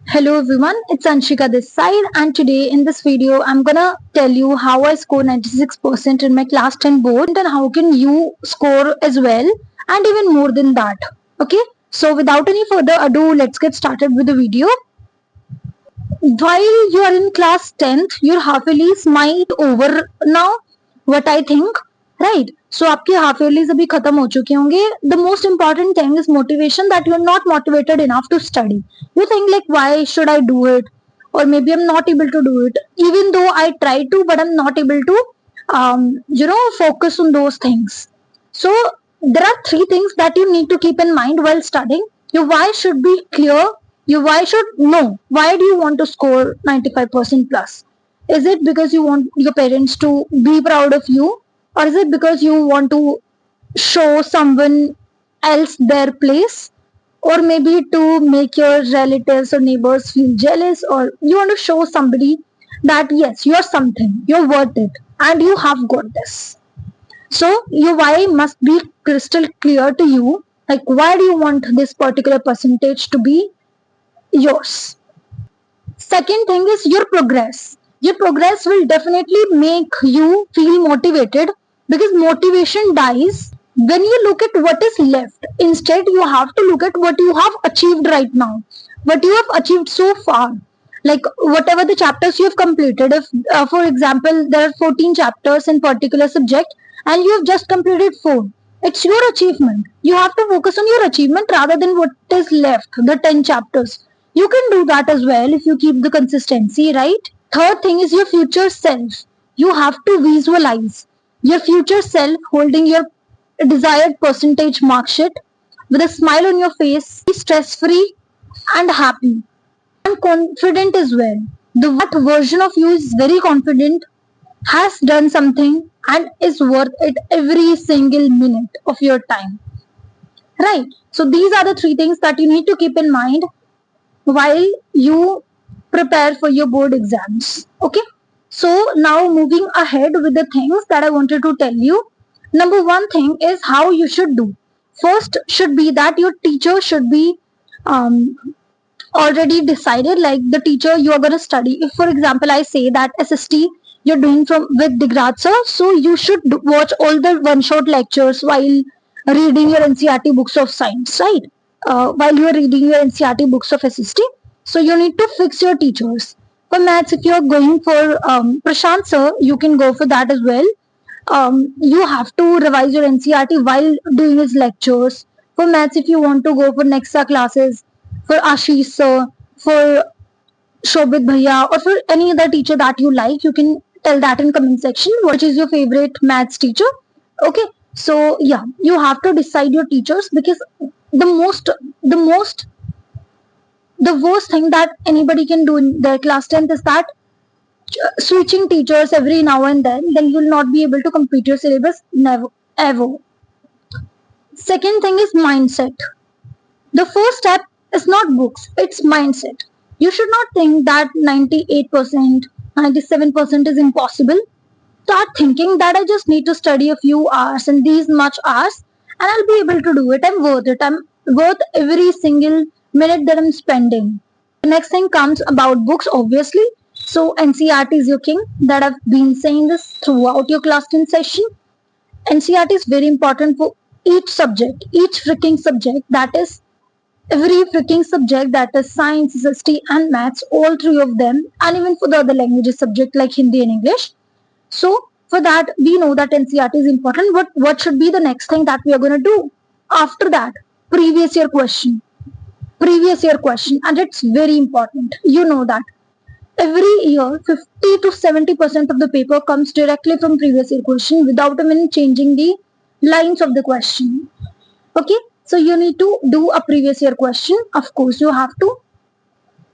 Hello everyone, it's Anshika this side, and today in this video I'm gonna tell you how I scored 96% in my class 10 board and how can you score as well and even more than that. Okay, so without any further ado, let's get started with the video. While you are in class 10th, your half yearlies might over now, what I think, right? So आपके half yearlies अभी खत्म हो चुके होंगे. The most important thing is motivation, that you are not motivated enough to study. You think like, why should I do it? Or maybe I'm not able to do it. Even though I try to, but I'm not able to, focus on those things. So there are three things that you need to keep in mind while studying. Your why should be clear. Your why should know. Why do you want to score 95% plus? Is it because you want your parents to be proud of you? Or is it because you want to show someone else their place? Or maybe to make your relatives or neighbors feel jealous, or you want to show somebody that yes, you're something, you're worth it, and you have got this. So your why must be crystal clear to you. Like, why do you want this particular percentage to be yours? Second thing is your progress. Your progress will definitely make you feel motivated, because motivation dies when you look at what is left. Instead, you have to look at what you have achieved right now, what you have achieved so far. Like whatever the chapters you have completed. If, for example, there are 14 chapters in particular subject and you have just completed 4, it's your achievement. You have to focus on your achievement rather than what is left, the 10 chapters. You can do that as well if you keep the consistency, right? Third thing is your future self. You have to visualize your future self holding your desired percentage mark sheet with a smile on your face, stress free and happy and confident as well. The what version of you is very confident, has done something, and is worth it every single minute of your time. Right? So these are the three things that you need to keep in mind while you prepare for your board exams. Okay? So now moving ahead with the things that I wanted to tell you. Number one thing is how you should do. First should be that your teacher should be um, already decided, like the teacher you are going to study. If for example I say that SST you're doing from with Digrat sir, so you should watch all the one shot lectures while reading your NCERT books of science, right? While you are reading your NCERT books of SST, so you need to fix your teachers. For maths, if you are going for Prashant sir, you can go for that as well. You have to revise your NCERT while doing his lectures. For maths, if you want to go for Nexa classes, for Ashish sir, for Shobit bhaiya, or for any other teacher that you like, you can tell that in comment section. Which is your favorite maths teacher? Okay, so yeah, you have to decide your teachers, because the worst thing that anybody can do in their class 10th is that switching teachers every now and then you'll not be able to complete your syllabus, never ever. Second thing is mindset. The first step is not books, it's mindset. You should not think that 98%, 97% is impossible. Start thinking that I just need to study a few hours and these much hours and I'll be able to do it. I'm worth it. I'm worth every single minute that I'm spending. The next thing comes about books, obviously. So NCERT is your king. That I've been saying this throughout your class 10 session. NCERT is very important for each subject, each freaking subject. That is every freaking subject, that is science, SST and maths, all three of them, and even for the other languages subject like Hindi and English. So for that, we know that NCERT is important, but what should be the next thing that we are going to do after that? Previous year question. Previous year question, and it's very important. You know that every year 50 to 70% of the paper comes directly from previous year question without even changing the lines of the question. Okay, so you need to do a previous year question. Of course, you have to.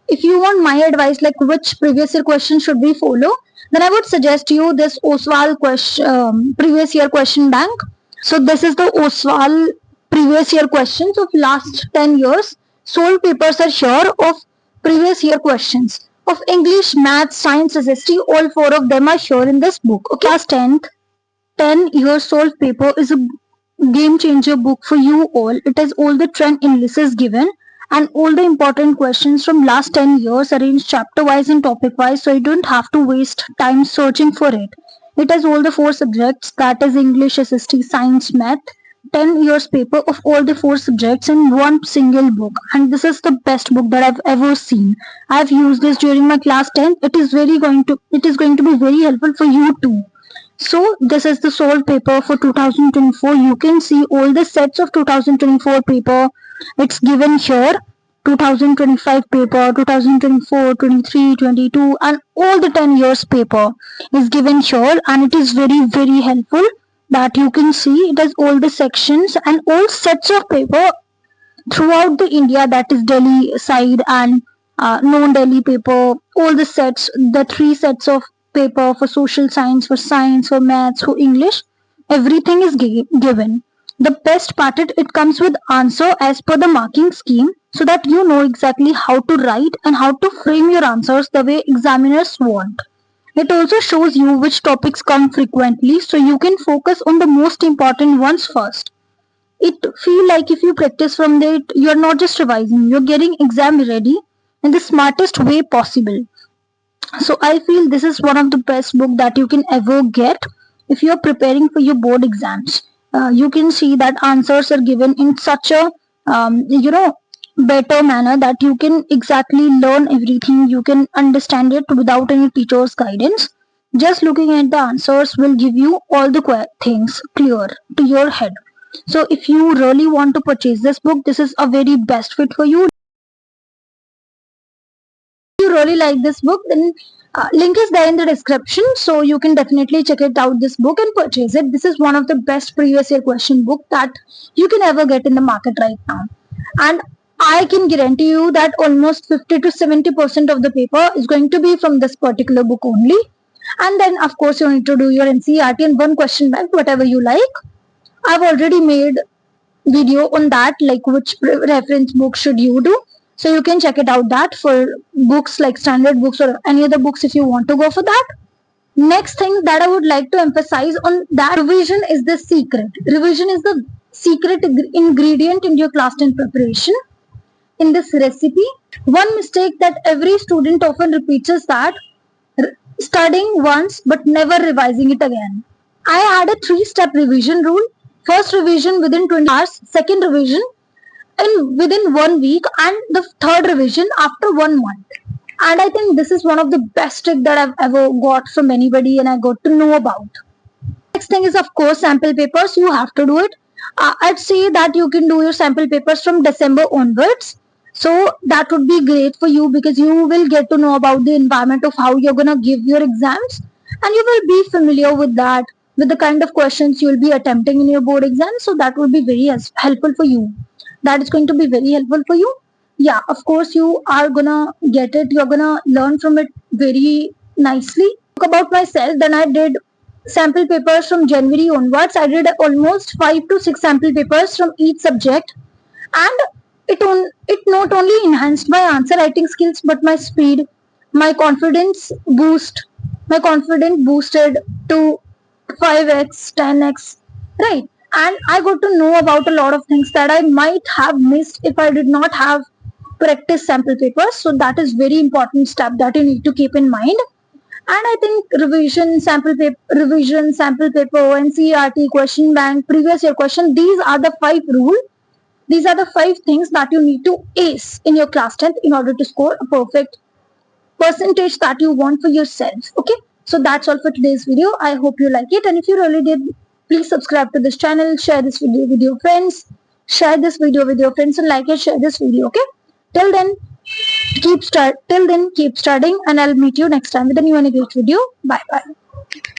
If you want my advice, like which previous year question should we follow, then I would suggest you this OSWAL question, previous year question bank. So this is the OSWAL previous year questions of last 10 years. Sole papers are here of previous year questions of English, Maths, Science, SST. All 4 of them are here in this book. Okay, class 10th, 10 years solved paper is a game changer book for you all. It has all the trend analysis given and all the important questions from last 10 years arranged chapter wise and topic wise, so you don't have to waste time searching for it. It has all the 4 subjects, that is English, SST, Science, Math, 10 years paper of all the 4 subjects in one single book, and this is the best book that I've ever seen. I've used this during my class 10. It is going to be very helpful for you too. So this is the solved paper for 2024. You can see all the sets of 2024 paper. It's given here. 2025 paper, 2024, 23, 22, and all the 10 years paper is given here, and it is very helpful that you can see it has all the sections and all sets of paper throughout the India, that is Delhi side and non-Delhi paper, all the sets, the 3 sets of paper for social science, for maths, for English, everything is given. The best part it comes with answer as per the marking scheme, so that you know exactly how to write and how to frame your answers the way examiners want. It also shows you which topics come frequently, so you can focus on the most important ones first. It feel like if you practice from it, you're not just revising, you're getting exam ready in the smartest way possible. So I feel this is one of the best book that you can ever get if you're preparing for your board exams. You can see that answers are given in such a better manner that you can exactly learn everything, you can understand it without any teacher's guidance. Just looking at the answers will give you all the things clear to your head. So if you really want to purchase this book, this is a very best fit for you. If you really like this book, then link is there in the description, so you can definitely check it out, this book, and purchase it. This is one of the best previous year question book that you can ever get in the market right now, and I can guarantee you that almost 50 to 70% of the paper is going to be from this particular book only. And then of course you need to do your NCERT and one question bank, whatever you like. I've already made video on that, like which reference book should you do, so you can check it out that for books like standard books or any other books if you want to go for that. Next thing that I would like to emphasize on that, revision is the secret. Revision is the secret ingredient in your class 10 preparation. In this recipe, one mistake that every student often repeats is that studying once but never revising it again. I had a 3-step revision rule. First revision within 20 hours, second revision within 1 week, and the third revision after 1 month. And I think this is one of the best trick that I've ever got from anybody and I got to know about. Next thing is of course sample papers. You have to do it. I'd say that you can do your sample papers from December onwards. So that would be great for you because you will get to know about the environment of how you're gonna give your exams, and you will be familiar with that, with the kind of questions you will be attempting in your board exam. So that will be very helpful for you. That is going to be very helpful for you. Yeah, of course you are gonna get it. You're gonna learn from it very nicely. Talk about myself, then I did sample papers from January onwards. I did almost 5 to 6 sample papers from each subject, and it not only enhanced my answer writing skills but my speed, my confidence boosted to 5x, 10x, right? And I got to know about a lot of things that I might have missed if I did not have practice sample papers. So that is very important step that you need to keep in mind. And I think revision, sample paper, NCERT, question bank, previous year question, these are the 5 rules. These are the 5 things that you need to ace in your class 10th in order to score a perfect percentage that you want for yourself. Okay, so that's all for today's video. I hope you like it, and if you really did, please subscribe to this channel, share this video with your friends, and like and share this video. Okay, till then keep studying, and I'll meet you next time with a new and a great video. Bye bye.